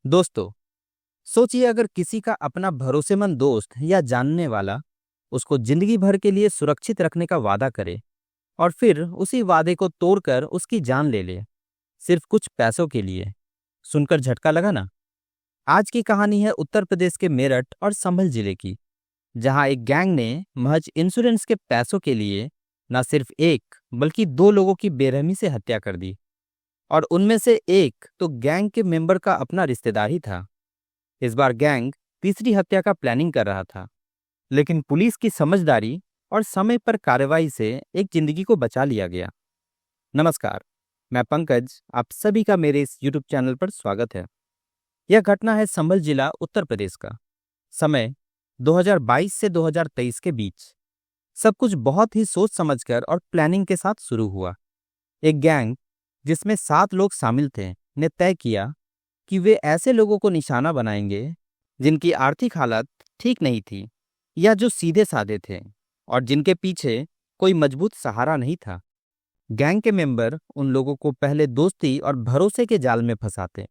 दोस्तों, सोचिए अगर किसी का अपना भरोसेमंद दोस्त या जानने वाला उसको जिंदगी भर के लिए सुरक्षित रखने का वादा करे और फिर उसी वादे को तोड़कर उसकी जान ले ले, सिर्फ कुछ पैसों के लिए। सुनकर झटका लगा ना? आज की कहानी है उत्तर प्रदेश के मेरठ और संभल जिले की, जहां एक गैंग ने महज इंश्योरेंस के पैसों के लिए न सिर्फ एक बल्कि दो लोगों की बेरहमी से हत्या कर दी। और उनमें से एक तो गैंग के मेंबर का अपना रिश्तेदार ही था। इस बार गैंग तीसरी हत्या का प्लानिंग कर रहा था, लेकिन पुलिस की समझदारी और समय पर कार्रवाई से एक जिंदगी को बचा लिया गया। नमस्कार, मैं पंकज, आप सभी का मेरे इस यूट्यूब चैनल पर स्वागत है। यह घटना है संभल जिला उत्तर प्रदेश का। समय 2022 से 2023 के बीच। सब कुछ बहुत ही सोच समझकर और प्लानिंग के साथ शुरू हुआ। एक गैंग जिसमें 7 लोग शामिल थे ने तय किया कि वे ऐसे लोगों को निशाना बनाएंगे जिनकी आर्थिक हालत ठीक नहीं थी या जो सीधे साधे थे और जिनके पीछे कोई मजबूत सहारा नहीं था। गैंग के मेंबर उन लोगों को पहले दोस्ती और भरोसे के जाल में फंसाते,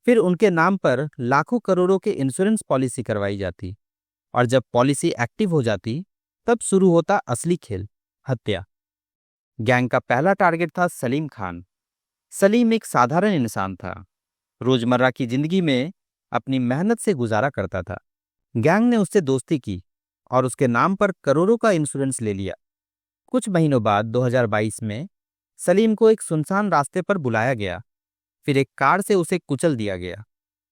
फिर उनके नाम पर लाखों करोड़ों के इंश्योरेंस पॉलिसी करवाई जाती और जब पॉलिसी एक्टिव हो जाती तब शुरू होता असली खेल, हत्या। गैंग का पहला टारगेट था सलीम खान। सलीम एक साधारण इंसान था, रोजमर्रा की जिंदगी में अपनी मेहनत से गुजारा करता था। गैंग ने उससे दोस्ती की और उसके नाम पर करोड़ों का इंश्योरेंस ले लिया। कुछ महीनों बाद 2022 में सलीम को एक सुनसान रास्ते पर बुलाया गया, फिर एक कार से उसे कुचल दिया गया।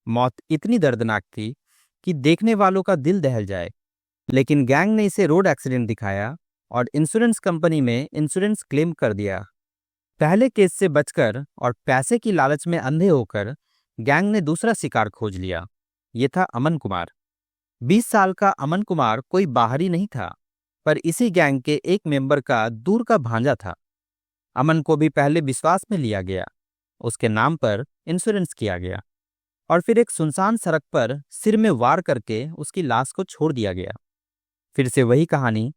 मौत इतनी दर्दनाक थी कि देखने वालों का दिल दहल जाए, लेकिन गैंग ने इसे रोड एक्सीडेंट दिखाया और इंश्योरेंस कंपनी में इंश्योरेंस क्लेम कर दिया। पहले केस से बचकर और पैसे की लालच में अंधे होकर गैंग ने दूसरा शिकार खोज लिया। ये था अमन कुमार। 20 साल का अमन कुमार कोई बाहरी नहीं था, पर इसी गैंग के एक मेंबर का दूर का भांजा था। अमन को भी पहले विश्वास में लिया गया, उसके नाम पर इंश्योरेंस किया गया और फिर एक सुनसान सड़क पर सिर में वार करके उसकी लाश को छोड़ दिया गया। फिर से वही कहानी।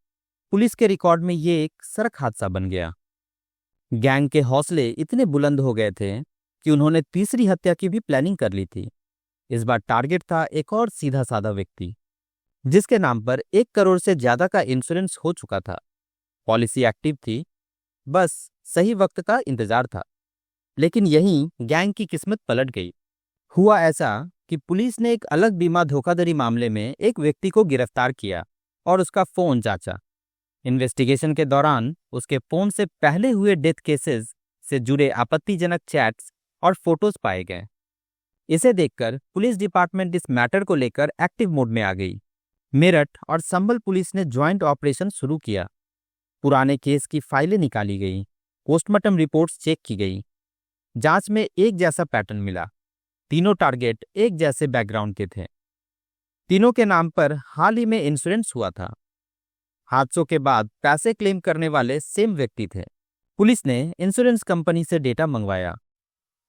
पुलिस के रिकॉर्ड में ये एक सड़क हादसा बन गया। गैंग के हौसले इतने बुलंद हो गए थे कि उन्होंने तीसरी हत्या की भी प्लानिंग कर ली थी। इस बार टारगेट था एक और सीधा साधा व्यक्ति जिसके नाम पर 1 करोड़ से ज्यादा का इंश्योरेंस हो चुका था। पॉलिसी एक्टिव थी, बस सही वक्त का इंतजार था। लेकिन यहीं गैंग की किस्मत पलट गई। हुआ ऐसा कि पुलिस ने एक अलग बीमा धोखाधड़ी मामले में एक व्यक्ति को गिरफ्तार किया और उसका फोन जांचा। इन्वेस्टिगेशन के दौरान उसके फोन से पहले हुए डेथ केसेस से जुड़े आपत्तिजनक चैट्स और फोटोज पाए गए। इसे देखकर पुलिस डिपार्टमेंट इस मैटर को लेकर एक्टिव मोड में आ गई। मेरठ और संभल पुलिस ने ज्वाइंट ऑपरेशन शुरू किया। पुराने केस की फाइलें निकाली गई, पोस्टमार्टम रिपोर्ट्स चेक की गई। जांच में एक जैसा पैटर्न मिला। तीनों टारगेट एक जैसे बैकग्राउंड के थे। तीनों के नाम पर हाल ही में इंश्योरेंस हुआ था। हादसों के बाद पैसे क्लेम करने वाले सेम व्यक्ति थे। पुलिस ने इंश्योरेंस कंपनी से डेटा मंगवाया।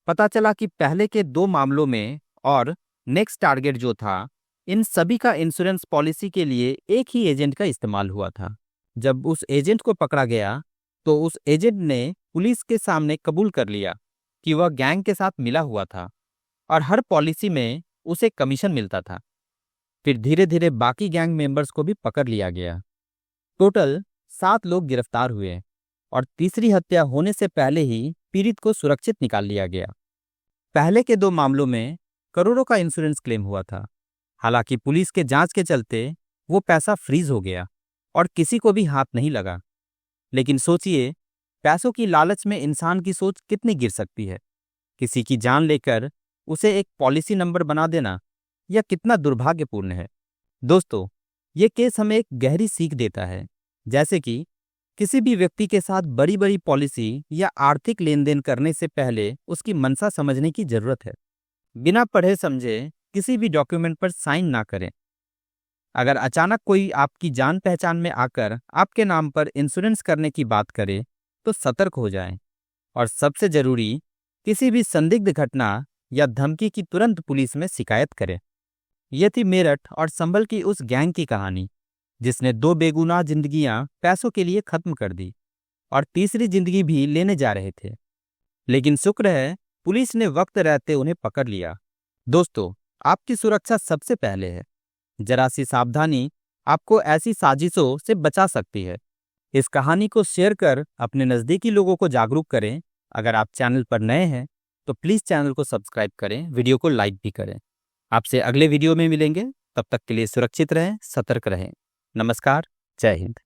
पता चला कि पहले के 2 मामलों में और नेक्स्ट टारगेट जो था, इन सभी का इंश्योरेंस पॉलिसी के लिए एक ही एजेंट का इस्तेमाल हुआ था। जब उस एजेंट को पकड़ा गया तो उस एजेंट ने पुलिस के सामने कबूल कर लिया कि वह गैंग के साथ मिला हुआ था और हर पॉलिसी में उसे कमीशन मिलता था। फिर धीरे धीरे बाकी गैंग मेंबर्स को भी पकड़ लिया गया। टोटल 7 लोग गिरफ्तार हुए और तीसरी हत्या होने से पहले ही पीड़ित को सुरक्षित निकाल लिया गया। पहले के 2 मामलों में करोड़ों का इंश्योरेंस क्लेम हुआ था। हालांकि पुलिस के जांच के चलते वो पैसा फ्रीज हो गया और किसी को भी हाथ नहीं लगा। लेकिन सोचिए, पैसों की लालच में इंसान की सोच कितनी गिर सकती है। किसी की जान लेकर उसे एक पॉलिसी नंबर बना देना यह कितना दुर्भाग्यपूर्ण है। दोस्तों, ये केस हमें एक गहरी सीख देता है, जैसे कि किसी भी व्यक्ति के साथ बड़ी बड़ी पॉलिसी या आर्थिक लेन देन करने से पहले उसकी मंशा समझने की जरूरत है। बिना पढ़े समझे किसी भी डॉक्यूमेंट पर साइन ना करें। अगर अचानक कोई आपकी जान पहचान में आकर आपके नाम पर इंश्योरेंस करने की बात करे तो सतर्क हो जाएं। और सबसे जरूरी, किसी भी संदिग्ध घटना या धमकी की तुरंत पुलिस में शिकायत करें। यह थी मेरठ और संभल की उस गैंग की कहानी जिसने 2 बेगुनाह जिंदगियां पैसों के लिए खत्म कर दी और तीसरी जिंदगी भी लेने जा रहे थे। लेकिन शुक्र है पुलिस ने वक्त रहते उन्हें पकड़ लिया दोस्तों, आपकी सुरक्षा सबसे पहले है। जरा सी सावधानी आपको ऐसी साजिशों से बचा सकती है। इस कहानी को शेयर कर अपने नज़दीकी लोगों को जागरूक करें। अगर आप चैनल पर नए हैं तो प्लीज़ चैनल को सब्सक्राइब करें, वीडियो को लाइक भी करें। आपसे अगले वीडियो में मिलेंगे, तब तक के लिए सुरक्षित रहें, सतर्क रहें। नमस्कार, जय हिंद।